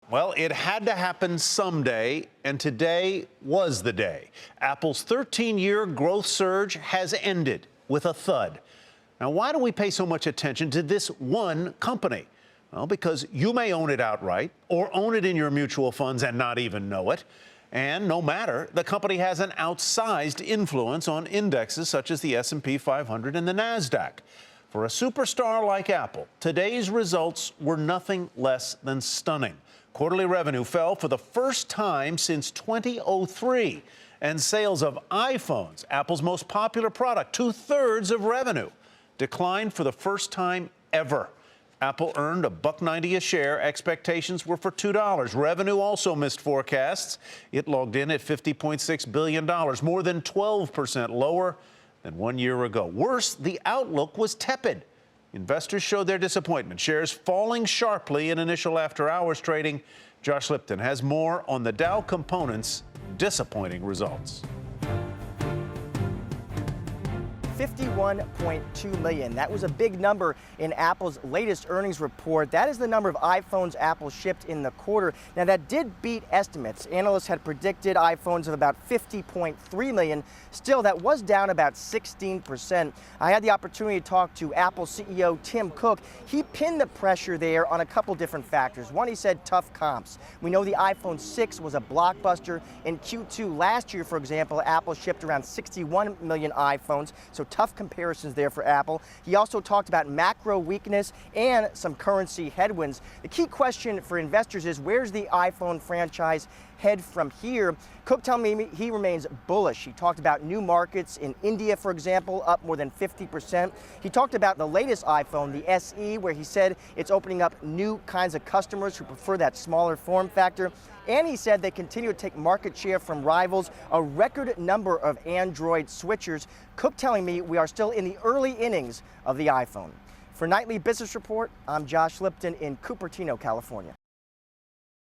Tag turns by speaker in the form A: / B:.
A: Well, it had to happen someday, and today was the day. Apple's 13-year growth surge has ended with a thud. Now, why do we pay so much attention to this one company? Well, because you may own it outright or own it in your mutual funds and not even know it. And no matter, the company has an outsized influence on indexes such as the S&P 500 and the NASDAQ. For a superstar like Apple, today's results were nothing less than stunning. Quarterly revenue fell for the first time since 2003, and sales of iPhones, Apple's most popular product, 2/3 of revenue, declined for the first time ever. Apple earned $1.90 a share. Expectations were for $2. Revenue also missed forecasts. It logged in at $50.6 billion, more than 12% lower than 1 year ago. Worse, the outlook was tepid. Investors showed their disappointment, shares falling sharply in initial after-hours trading. Josh Lipton has more on the Dow Components' disappointing results.
B: 51.2 million. That was a big number in Apple's latest earnings report. That is the number of iPhones Apple shipped in the quarter. Now, that did beat estimates. Analysts had predicted iPhones of about 50.3 million. Still, that was down about 16%. I had the opportunity to talk to Apple CEO Tim Cook. He pinned the pressure there on a couple different factors. One, he said tough comps. We know the iPhone 6 was a blockbuster. In Q2 last year, for example, Apple shipped around 61 million iPhones. So tough comparisons there for Apple. He also talked about macro weakness and some currency headwinds. The key question for investors is, where's the iPhone franchise head from here? Cook telling me he remains bullish. He talked about new markets in India, for example, up more than 50%. He talked about the latest iPhone, the SE, where he said it's opening up new kinds of customers who prefer that smaller form factor. And he said they continue to take market share from rivals, a record number of Android switchers. Cook telling me we are still in the early innings of the iPhone. For Nightly Business Report, I'm Josh Lipton in Cupertino, California.